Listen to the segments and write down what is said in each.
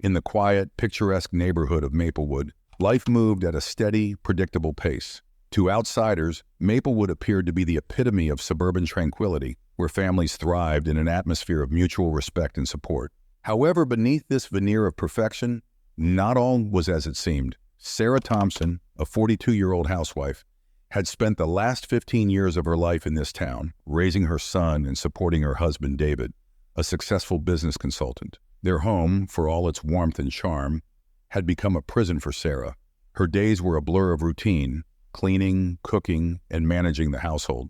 In the quiet, picturesque neighborhood of Maplewood, life moved at a steady, predictable pace. To outsiders, Maplewood appeared to be the epitome of suburban tranquility, where families thrived in an atmosphere of mutual respect and support. However, beneath this veneer of perfection, not all was as it seemed. Sarah Thompson, a 42-year-old housewife, had spent the last 15 years of her life in this town, raising her son and supporting her husband, David, a successful business consultant. Their home, for all its warmth and charm, had become a prison for Sarah. Her days were a blur of routine, cleaning, cooking, and managing the household,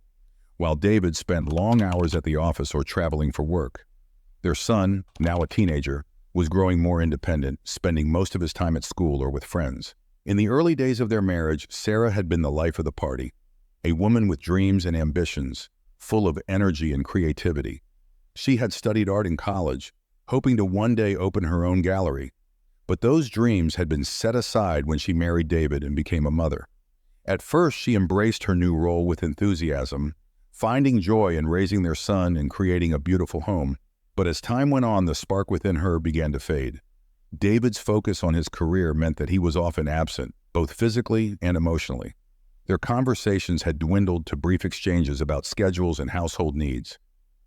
while David spent long hours at the office or traveling for work. Their son, now a teenager, was growing more independent, spending most of his time at school or with friends. In the early days of their marriage, Sarah had been the life of the party, a woman with dreams and ambitions, full of energy and creativity. She had studied art in college, hoping to one day open her own gallery, but those dreams had been set aside when she married David and became a mother. At first, she embraced her new role with enthusiasm, finding joy in raising their son and creating a beautiful home. But as time went on, the spark within her began to fade. David's focus on his career meant that he was often absent, both physically and emotionally. Their conversations had dwindled to brief exchanges about schedules and household needs,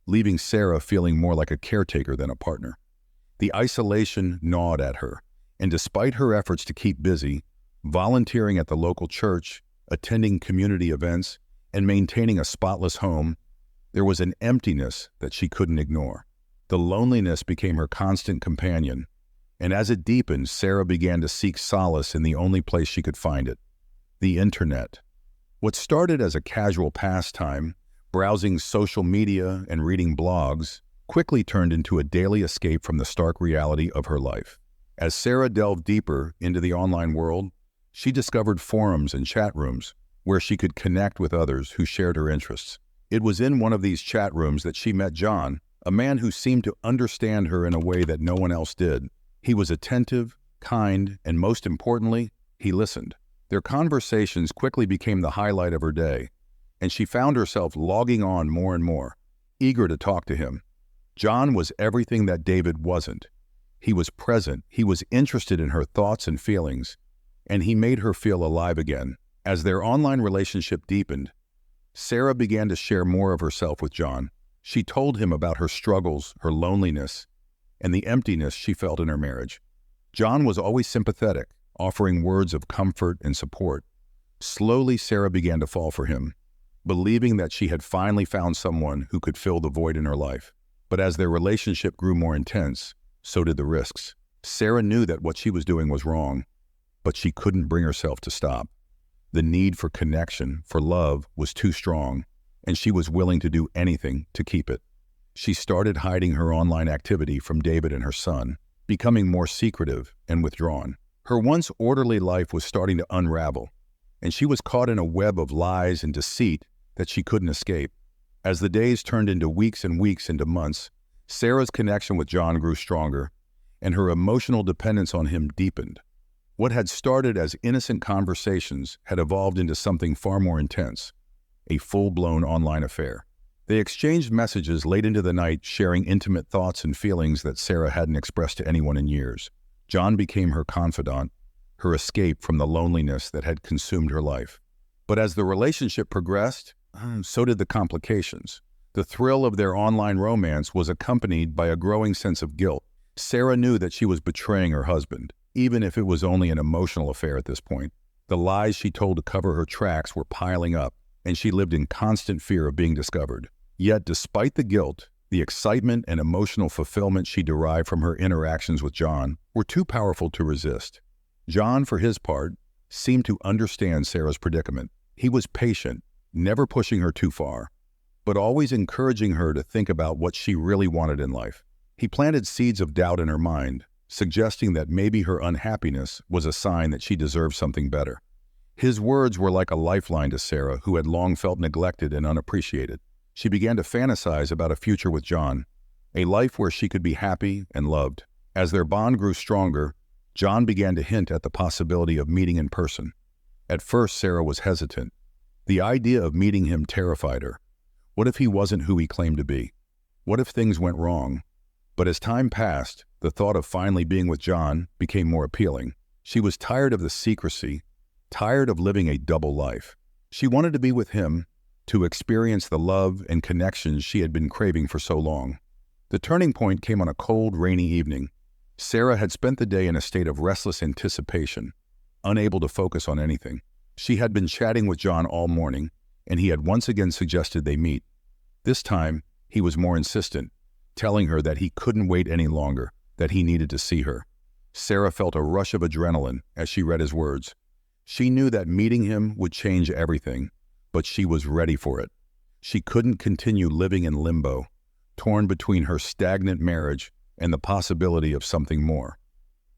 leaving Sarah feeling more like a caretaker than a partner. The isolation gnawed at her, and despite her efforts to keep busy, volunteering at the local church, attending community events, and maintaining a spotless home, there was an emptiness that she couldn't ignore. The loneliness became her constant companion, and as it deepened, Sarah began to seek solace in the only place she could find it: the internet. What started as a casual pastime, browsing social media and reading blogs, quickly turned into a daily escape from the stark reality of her life. As Sarah delved deeper into the online world, she discovered forums and chat rooms where she could connect with others who shared her interests. It was in one of these chat rooms that she met John, a man who seemed to understand her in a way that no one else did. He was attentive, kind, and most importantly, he listened. Their conversations quickly became the highlight of her day, and she found herself logging on more and more, eager to talk to him. John was everything that David wasn't. He was present, he was interested in her thoughts and feelings, and he made her feel alive again. As their online relationship deepened, Sarah began to share more of herself with John. She told him about her struggles, her loneliness, and the emptiness she felt in her marriage. John was always sympathetic, offering words of comfort and support. Slowly, Sarah began to fall for him, believing that she had finally found someone who could fill the void in her life. But as their relationship grew more intense, so did the risks. Sarah knew that what she was doing was wrong, but she couldn't bring herself to stop. The need for connection, for love, was too strong, and she was willing to do anything to keep it. She started hiding her online activity from David and her son, becoming more secretive and withdrawn. Her once orderly life was starting to unravel, and she was caught in a web of lies and deceit that she couldn't escape. As the days turned into weeks and weeks into months, Sarah's connection with John grew stronger, and her emotional dependence on him deepened. What had started as innocent conversations had evolved into something far more intense, a full-blown online affair. They exchanged messages late into the night, sharing intimate thoughts and feelings that Sarah hadn't expressed to anyone in years. John became her confidant, her escape from the loneliness that had consumed her life. But as the relationship progressed, so did the complications. The thrill of their online romance was accompanied by a growing sense of guilt. Sarah knew that she was betraying her husband, even if it was only an emotional affair at this point. The lies she told to cover her tracks were piling up, and she lived in constant fear of being discovered. Yet, despite the guilt, the excitement and emotional fulfillment she derived from her interactions with John were too powerful to resist. John, for his part, seemed to understand Sarah's predicament. He was patient, never pushing her too far, but always encouraging her to think about what she really wanted in life. He planted seeds of doubt in her mind, suggesting that maybe her unhappiness was a sign that she deserved something better. His words were like a lifeline to Sarah, who had long felt neglected and unappreciated. She began to fantasize about a future with John, a life where she could be happy and loved. As their bond grew stronger, John began to hint at the possibility of meeting in person. At first, Sarah was hesitant. The idea of meeting him terrified her. What if he wasn't who he claimed to be? What if things went wrong? But as time passed, the thought of finally being with John became more appealing. She was tired of the secrecy, tired of living a double life. She wanted to be with him, to experience the love and connections she had been craving for so long. The turning point came on a cold, rainy evening. Sarah had spent the day in a state of restless anticipation, unable to focus on anything. She had been chatting with John all morning, and he had once again suggested they meet. This time, he was more insistent, telling her that he couldn't wait any longer, that he needed to see her. Sarah felt a rush of adrenaline as she read his words. She knew that meeting him would change everything, but she was ready for it. She couldn't continue living in limbo, torn between her stagnant marriage and the possibility of something more.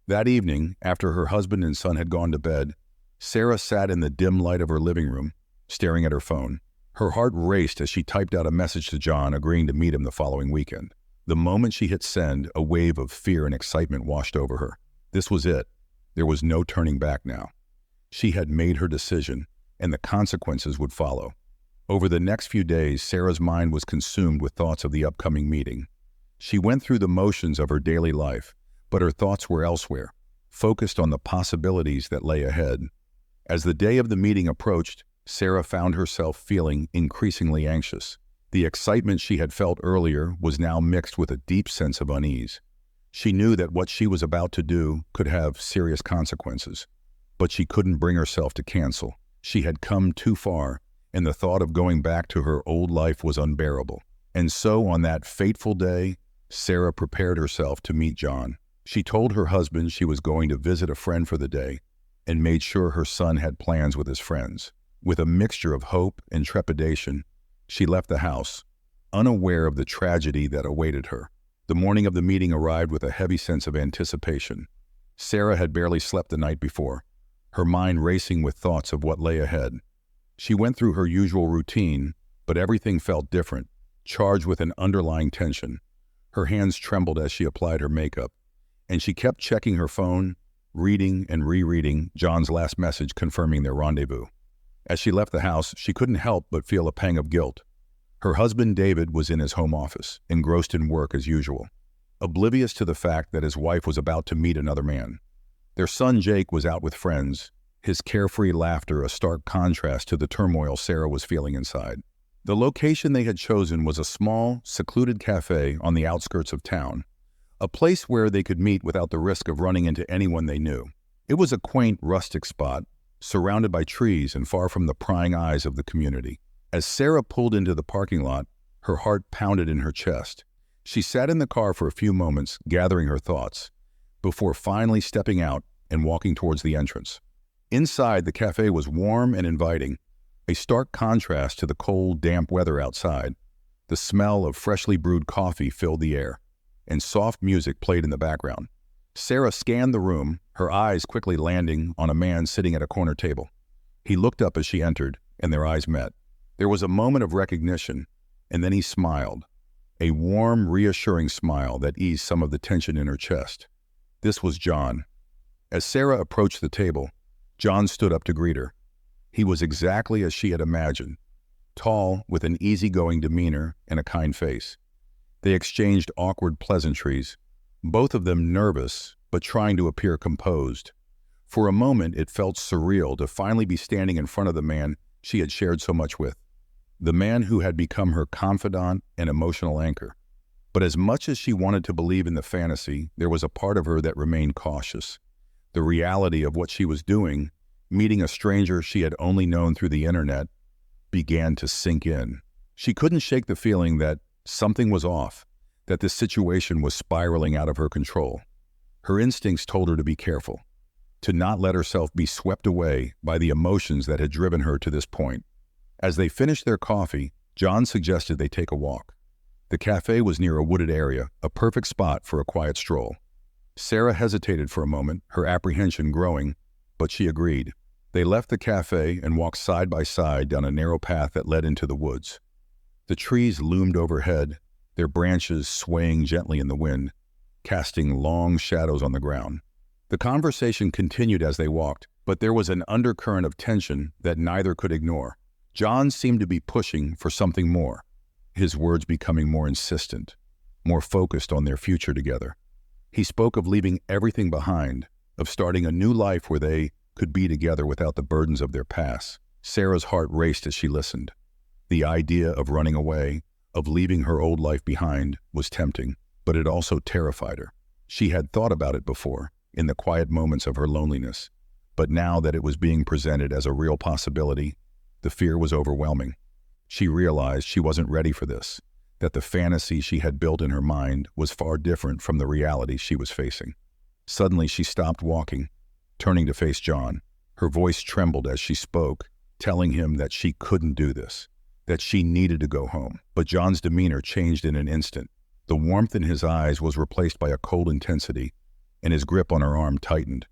That evening, after her husband and son had gone to bed, Sarah sat in the dim light of her living room, staring at her phone. Her heart raced as she typed out a message to John agreeing to meet him the following weekend. The moment she hit send, a wave of fear and excitement washed over her. This was it. There was no turning back now. She had made her decision, and the consequences would follow. Over the next few days, Sarah's mind was consumed with thoughts of the upcoming meeting. She went through the motions of her daily life, but her thoughts were elsewhere, focused on the possibilities that lay ahead. As the day of the meeting approached, Sarah found herself feeling increasingly anxious. The excitement she had felt earlier was now mixed with a deep sense of unease. She knew that what she was about to do could have serious consequences, but she couldn't bring herself to cancel. She had come too far, and the thought of going back to her old life was unbearable. And so on that fateful day, Sarah prepared herself to meet John. She told her husband she was going to visit a friend for the day and made sure her son had plans with his friends. With a mixture of hope and trepidation, she left the house, unaware of the tragedy that awaited her. The morning of the meeting arrived with a heavy sense of anticipation. Sarah had barely slept the night before, her mind racing with thoughts of what lay ahead. She went through her usual routine, but everything felt different, charged with an underlying tension. Her hands trembled as she applied her makeup, and she kept checking her phone, reading and rereading John's last message confirming their rendezvous. As she left the house, she couldn't help but feel a pang of guilt. Her husband David was in his home office, engrossed in work as usual, oblivious to the fact that his wife was about to meet another man. Their son Jake was out with friends, his carefree laughter a stark contrast to the turmoil Sarah was feeling inside. The location they had chosen was a small, secluded cafe on the outskirts of town, a place where they could meet without the risk of running into anyone they knew. It was a quaint, rustic spot, surrounded by trees and far from the prying eyes of the community. As Sarah pulled into the parking lot, her heart pounded in her chest. She sat in the car for a few moments, gathering her thoughts, before finally stepping out and walking towards the entrance. Inside, the cafe was warm and inviting, a stark contrast to the cold, damp weather outside. The smell of freshly brewed coffee filled the air, and soft music played in the background. Sarah scanned the room, her eyes quickly landing on a man sitting at a corner table. He looked up as she entered, and their eyes met. There was a moment of recognition, and then he smiled, a warm, reassuring smile that eased some of the tension in her chest. This was John. As Sarah approached the table, John stood up to greet her. He was exactly as she had imagined, tall, with an easygoing demeanor and a kind face. They exchanged awkward pleasantries, both of them nervous, but trying to appear composed. For a moment, it felt surreal to finally be standing in front of the man she had shared so much with, the man who had become her confidant and emotional anchor. But as much as she wanted to believe in the fantasy, there was a part of her that remained cautious. The reality of what she was doing, meeting a stranger she had only known through the internet, began to sink in. She couldn't shake the feeling that something was off, that this situation was spiraling out of her control. Her instincts told her to be careful, to not let herself be swept away by the emotions that had driven her to this point. As they finished their coffee, John suggested they take a walk. The cafe was near a wooded area, a perfect spot for a quiet stroll. Sarah hesitated for a moment, her apprehension growing, but she agreed. They left the cafe and walked side by side down a narrow path that led into the woods. The trees loomed overhead, their branches swaying gently in the wind, casting long shadows on the ground. The conversation continued as they walked, but there was an undercurrent of tension that neither could ignore. John seemed to be pushing for something more, his words becoming more insistent. more focused on their future together. He spoke of leaving everything behind, of starting a new life where they could be together without the burdens of their past. Sarah's heart raced as she listened. The idea of running away, of leaving her old life behind, was tempting, but it also terrified her. She had thought about it before, in the quiet moments of her loneliness, but now that it was being presented as a real possibility, the fear was overwhelming. She realized she wasn't ready for this, that the fantasy she had built in her mind was far different from the reality she was facing. Suddenly she stopped walking, turning to face John. Her voice trembled as she spoke, telling him that she couldn't do this, that she needed to go home. But John's demeanor changed in an instant. The warmth in his eyes was replaced by a cold intensity, and his grip on her arm tightened.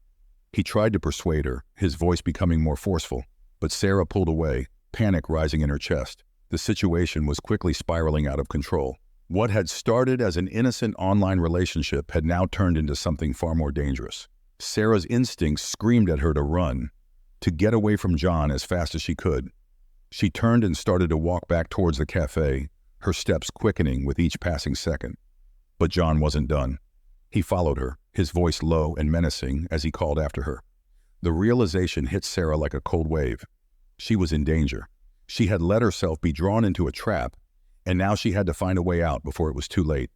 He tried to persuade her, his voice becoming more forceful, but Sarah pulled away, panic rising in her chest. The situation was quickly spiraling out of control. What had started as an innocent online relationship had now turned into something far more dangerous. Sarah's instincts screamed at her to run, to get away from John as fast as she could. She turned and started to walk back towards the cafe, her steps quickening with each passing second. But John wasn't done. He followed her, his voice low and menacing as he called after her. The realization hit Sarah like a cold wave. She was in danger. She had let herself be drawn into a trap, and now she had to find a way out before it was too late.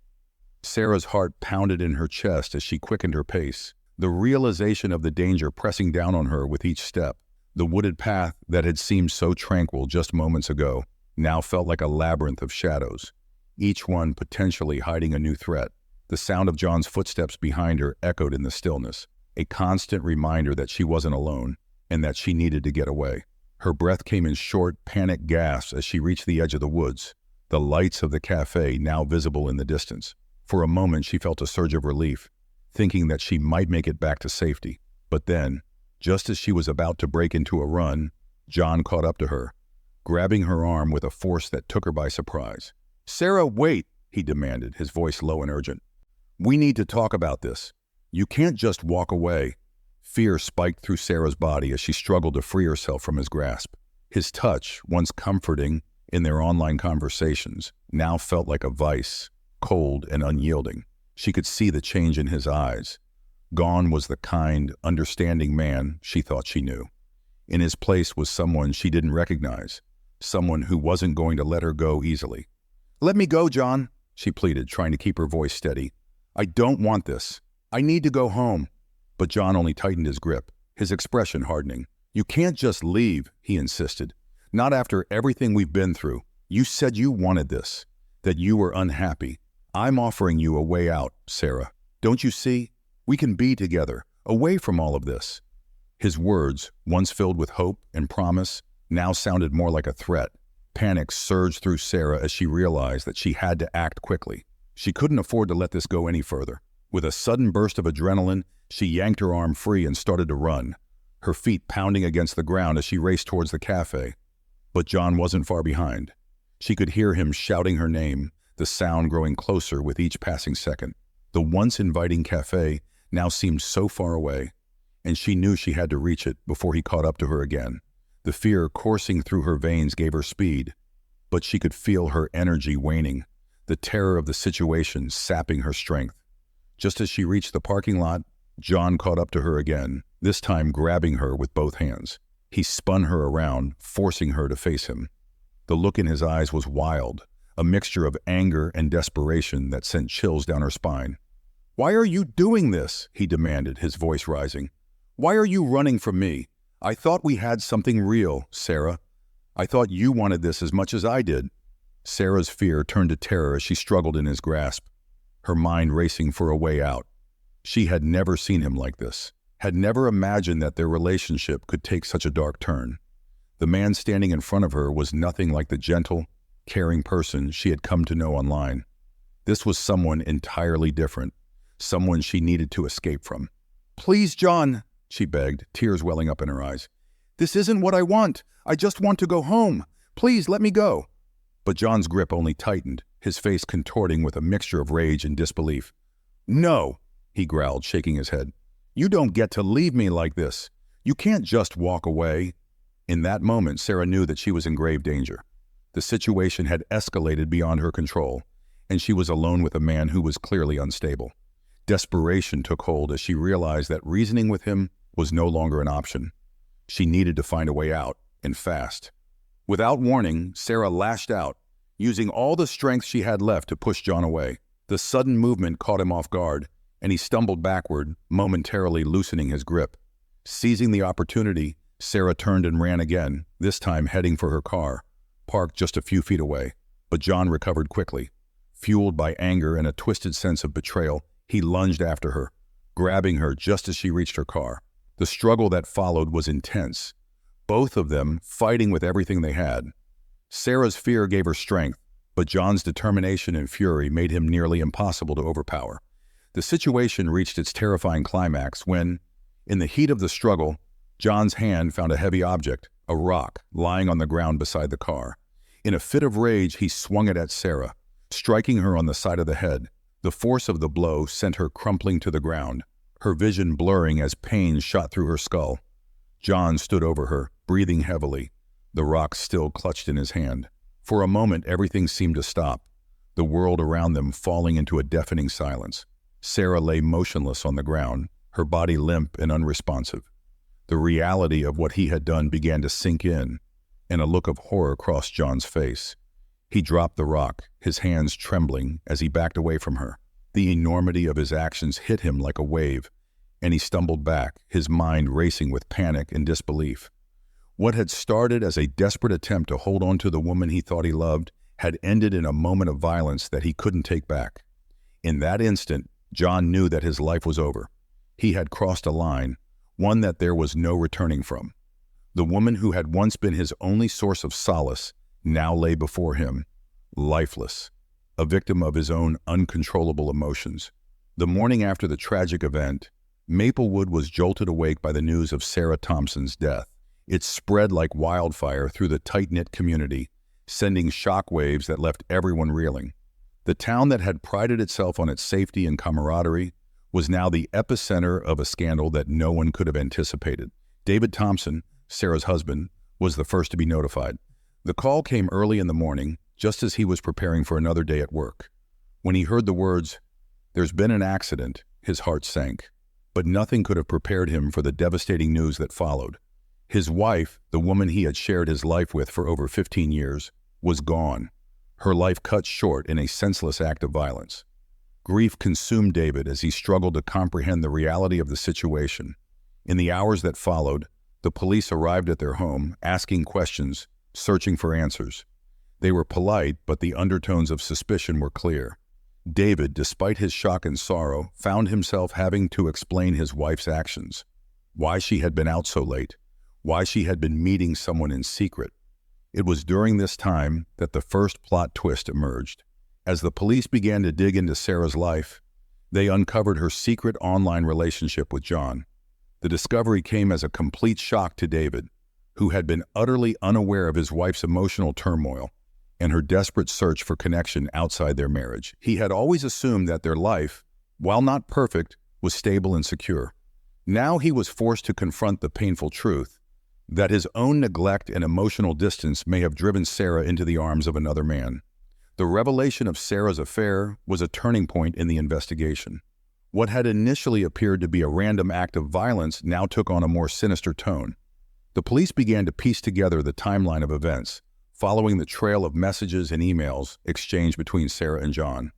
Sarah's heart pounded in her chest as she quickened her pace, the realization of the danger pressing down on her with each step. The wooded path that had seemed so tranquil just moments ago now felt like a labyrinth of shadows, each one potentially hiding a new threat. The sound of John's footsteps behind her echoed in the stillness, a constant reminder that she wasn't alone and that she needed to get away. Her breath came in short, panicked gasps as she reached the edge of the woods, the lights of the cafe now visible in the distance. For a moment she felt a surge of relief, thinking that she might make it back to safety. But then, just as she was about to break into a run, John caught up to her, grabbing her arm with a force that took her by surprise. "Sarah, wait," he demanded, his voice low and urgent. "We need to talk about this. You can't just walk away." Fear spiked through Sarah's body as she struggled to free herself from his grasp. His touch, once comforting in their online conversations, now felt like a vice, cold and unyielding. She could see the change in his eyes. Gone was the kind, understanding man she thought she knew. In his place was someone she didn't recognize, someone who wasn't going to let her go easily. "Let me go, John," she pleaded, trying to keep her voice steady. "I don't want this. I need to go home." But John only tightened his grip, his expression hardening. "You can't just leave," he insisted. "Not after everything we've been through. You said you wanted this, that you were unhappy. I'm offering you a way out, Sarah. Don't you see? We can be together, away from all of this." His words, once filled with hope and promise, now sounded more like a threat. Panic surged through Sarah as she realized that she had to act quickly. She couldn't afford to let this go any further. With a sudden burst of adrenaline, she yanked her arm free and started to run, her feet pounding against the ground as she raced towards the cafe. But John wasn't far behind. She could hear him shouting her name, the sound growing closer with each passing second. The once inviting cafe now seemed so far away, and she knew she had to reach it before he caught up to her again. The fear coursing through her veins gave her speed, but she could feel her energy waning, the terror of the situation sapping her strength. Just as she reached the parking lot, John caught up to her again, this time grabbing her with both hands. He spun her around, forcing her to face him. The look in his eyes was wild, a mixture of anger and desperation that sent chills down her spine. "Why are you doing this?" he demanded, his voice rising. "Why are you running from me? I thought we had something real, Sarah. I thought you wanted this as much as I did." Sarah's fear turned to terror as she struggled in his grasp, her mind racing for a way out. She had never seen him like this, had never imagined that their relationship could take such a dark turn. The man standing in front of her was nothing like the gentle, caring person she had come to know online. This was someone entirely different, someone she needed to escape from. "Please, John," she begged, tears welling up in her eyes. "This isn't what I want. I just want to go home. Please let me go." But John's grip only tightened, his face contorting with a mixture of rage and disbelief. "No," he growled, shaking his head. "You don't get to leave me like this. You can't just walk away." In that moment, Sarah knew that she was in grave danger. The situation had escalated beyond her control, and she was alone with a man who was clearly unstable. Desperation took hold as she realized that reasoning with him was no longer an option. She needed to find a way out, and fast. Without warning, Sarah lashed out, using all the strength she had left to push John away. The sudden movement caught him off guard, and he stumbled backward, momentarily loosening his grip. Seizing the opportunity, Sarah turned and ran again, this time heading for her car, parked just a few feet away. But John recovered quickly. Fueled by anger and a twisted sense of betrayal, he lunged after her, grabbing her just as she reached her car. The struggle that followed was intense, both of them fighting with everything they had. Sarah's fear gave her strength, but John's determination and fury made him nearly impossible to overpower. The situation reached its terrifying climax when, in the heat of the struggle, John's hand found a heavy object, a rock, lying on the ground beside the car. In a fit of rage, he swung it at Sarah, striking her on the side of the head. The force of the blow sent her crumpling to the ground, her vision blurring as pain shot through her skull. John stood over her, breathing heavily, the rock still clutched in his hand. For a moment, everything seemed to stop, the world around them falling into a deafening silence. Sarah lay motionless on the ground, her body limp and unresponsive. The reality of what he had done began to sink in, and a look of horror crossed John's face. He dropped the rock, his hands trembling as he backed away from her. The enormity of his actions hit him like a wave, and he stumbled back, his mind racing with panic and disbelief. What had started as a desperate attempt to hold on to the woman he thought he loved had ended in a moment of violence that he couldn't take back. In that instant, John knew that his life was over. He had crossed a line, one that there was no returning from. The woman who had once been his only source of solace now lay before him, lifeless, a victim of his own uncontrollable emotions. The morning after the tragic event, Maplewood was jolted awake by the news of Sarah Thompson's death. It spread like wildfire through the tight-knit community, sending shockwaves that left everyone reeling. The town that had prided itself on its safety and camaraderie was now the epicenter of a scandal that no one could have anticipated. David Thompson, Sarah's husband, was the first to be notified. The call came early in the morning, just as he was preparing for another day at work. When he heard the words, "There's been an accident," his heart sank. But nothing could have prepared him for the devastating news that followed. His wife, the woman he had shared his life with for over 15 years, was gone, her life cut short in a senseless act of violence. Grief consumed David as he struggled to comprehend the reality of the situation. In the hours that followed, the police arrived at their home, asking questions, searching for answers. They were polite, but the undertones of suspicion were clear. David, despite his shock and sorrow, found himself having to explain his wife's actions. Why she had been out so late, why she had been meeting someone in secret. It was during this time that the first plot twist emerged. As the police began to dig into Sarah's life, they uncovered her secret online relationship with John. The discovery came as a complete shock to David, who had been utterly unaware of his wife's emotional turmoil and her desperate search for connection outside their marriage. He had always assumed that their life, while not perfect, was stable and secure. Now he was forced to confront the painful truth that his own neglect and emotional distance may have driven Sarah into the arms of another man. The revelation of Sarah's affair was a turning point in the investigation. What had initially appeared to be a random act of violence now took on a more sinister tone. The police began to piece together the timeline of events, following the trail of messages and emails exchanged between Sarah and John.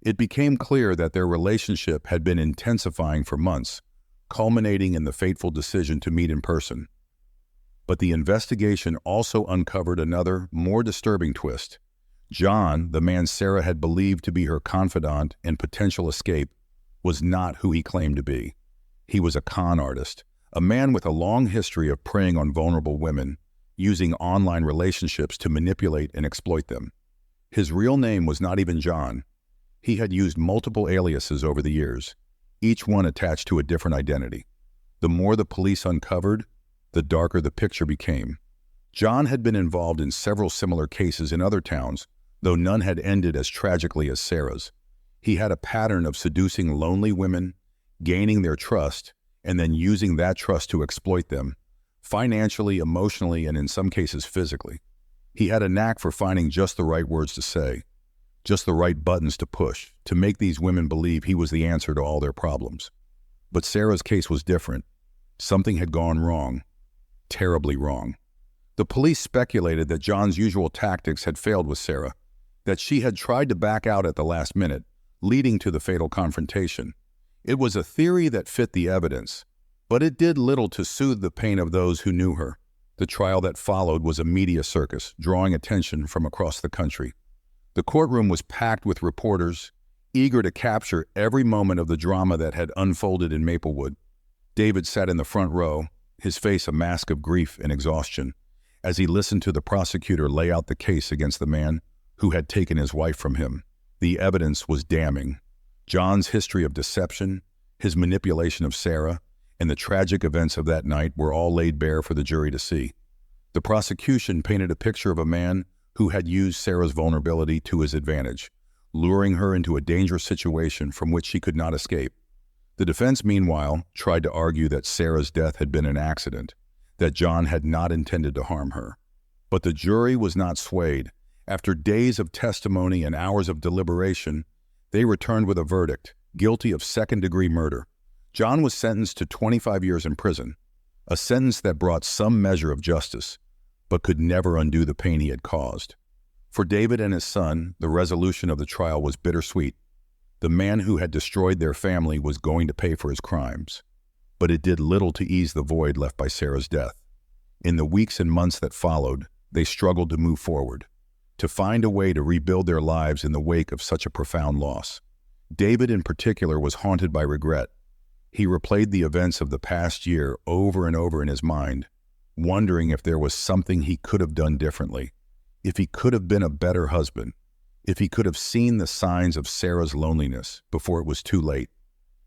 It became clear that their relationship had been intensifying for months, culminating in the fateful decision to meet in person. But the investigation also uncovered another, more disturbing twist. John, the man Sarah had believed to be her confidant and potential escape, was not who he claimed to be. He was a con artist, a man with a long history of preying on vulnerable women, using online relationships to manipulate and exploit them. His real name was not even John. He had used multiple aliases over the years, each one attached to a different identity. The more the police uncovered, the darker the picture became. John had been involved in several similar cases in other towns, though none had ended as tragically as Sarah's. He had a pattern of seducing lonely women, gaining their trust, and then using that trust to exploit them, financially, emotionally, and in some cases physically. He had a knack for finding just the right words to say, just the right buttons to push to make these women believe he was the answer to all their problems. But Sarah's case was different. Something had gone wrong, terribly wrong. The police speculated that John's usual tactics had failed with Sarah, that she had tried to back out at the last minute, leading to the fatal confrontation. It was a theory that fit the evidence, but it did little to soothe the pain of those who knew her. The trial that followed was a media circus, drawing attention from across the country. The courtroom was packed with reporters, eager to capture every moment of the drama that had unfolded in Maplewood. David sat in the front row, his face a mask of grief and exhaustion, as he listened to the prosecutor lay out the case against the man who had taken his wife from him. The evidence was damning. John's history of deception, his manipulation of Sarah, and the tragic events of that night were all laid bare for the jury to see. The prosecution painted a picture of a man who had used Sarah's vulnerability to his advantage, luring her into a dangerous situation from which she could not escape. The defense, meanwhile, tried to argue that Sarah's death had been an accident, that John had not intended to harm her. But the jury was not swayed. After days of testimony and hours of deliberation, they returned with a verdict, guilty of second-degree murder. John was sentenced to 25 years in prison, a sentence that brought some measure of justice, but could never undo the pain he had caused. For David and his son, the resolution of the trial was bittersweet. The man who had destroyed their family was going to pay for his crimes, but it did little to ease the void left by Sarah's death. In the weeks and months that followed, they struggled to move forward, to find a way to rebuild their lives in the wake of such a profound loss. David in particular was haunted by regret. He replayed the events of the past year over and over in his mind, wondering if there was something he could have done differently, if he could have been a better husband, if he could have seen the signs of Sarah's loneliness before it was too late.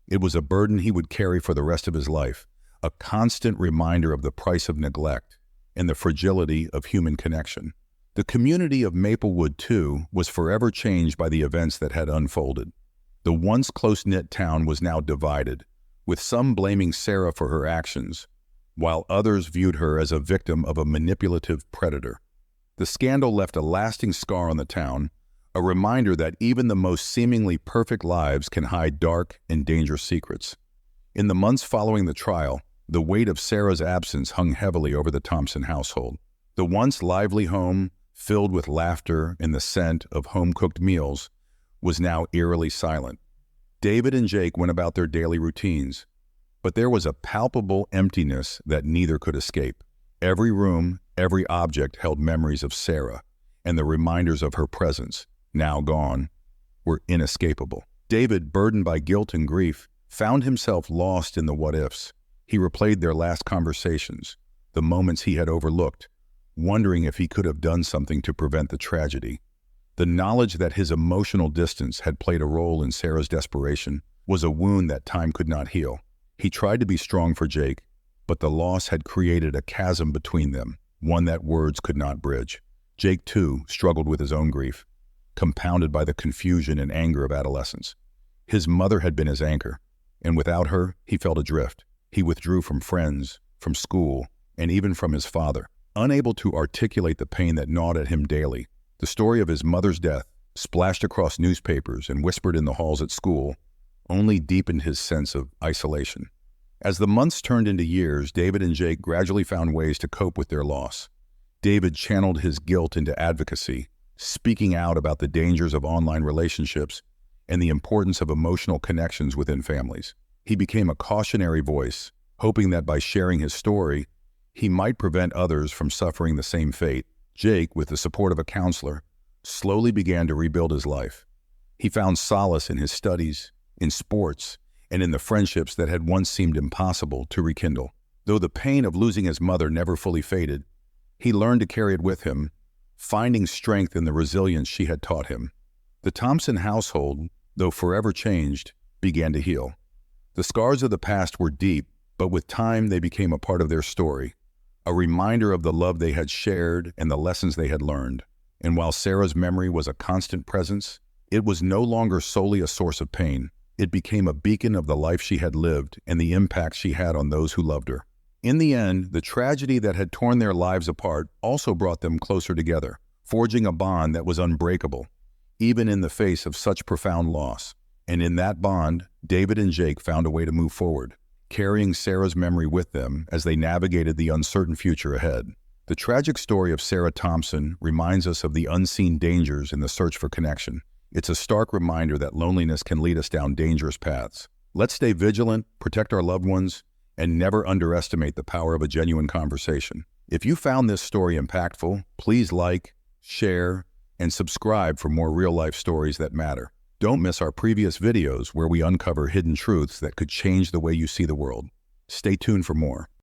It was a burden he would carry for the rest of his life, a constant reminder of the price of neglect and the fragility of human connection. The community of Maplewood, too, was forever changed by the events that had unfolded. The once close-knit town was now divided, with some blaming Sarah for her actions, while others viewed her as a victim of a manipulative predator. The scandal left a lasting scar on the town, a reminder that even the most seemingly perfect lives can hide dark and dangerous secrets. In the months following the trial, the weight of Sarah's absence hung heavily over the Thompson household. The once lively home, filled with laughter and the scent of home-cooked meals, was now eerily silent. David and Jake went about their daily routines, but there was a palpable emptiness that neither could escape. Every room, every object held memories of Sarah, and the reminders of her presence, now gone, were inescapable. David, burdened by guilt and grief, found himself lost in the what-ifs. He replayed their last conversations, the moments he had overlooked, wondering if he could have done something to prevent the tragedy. The knowledge that his emotional distance had played a role in Sarah's desperation was a wound that time could not heal. He tried to be strong for Jake, but the loss had created a chasm between them, one that words could not bridge. Jake, too, struggled with his own grief, compounded by the confusion and anger of adolescence. His mother had been his anchor, and without her, he felt adrift. He withdrew from friends, from school, and even from his father, unable to articulate the pain that gnawed at him daily. The story of his mother's death, splashed across newspapers and whispered in the halls at school, only deepened his sense of isolation. As the months turned into years, David and Jake gradually found ways to cope with their loss. David channeled his guilt into advocacy, speaking out about the dangers of online relationships and the importance of emotional connections within families. He became a cautionary voice, hoping that by sharing his story, he might prevent others from suffering the same fate. Jake, with the support of a counselor, slowly began to rebuild his life. He found solace in his studies, in sports, and in the friendships that had once seemed impossible to rekindle. Though the pain of losing his mother never fully faded, he learned to carry it with him, finding strength in the resilience she had taught him. The Thompson household, though forever changed, began to heal. The scars of the past were deep, but with time they became a part of their story, a reminder of the love they had shared and the lessons they had learned. And while Sarah's memory was a constant presence, it was no longer solely a source of pain. It became a beacon of the life she had lived and the impact she had on those who loved her. In the end, the tragedy that had torn their lives apart also brought them closer together, forging a bond that was unbreakable. even in the face of such profound loss. And in that bond, David and Jake found a way to move forward, carrying Sarah's memory with them as they navigated the uncertain future ahead. The tragic story of Sarah Thompson reminds us of the unseen dangers in the search for connection. It's a stark reminder that loneliness can lead us down dangerous paths. Let's stay vigilant, protect our loved ones, and never underestimate the power of a genuine conversation. If you found this story impactful, please like, share, and subscribe for more real-life stories that matter. Don't miss our previous videos where we uncover hidden truths that could change the way you see the world. Stay tuned for more.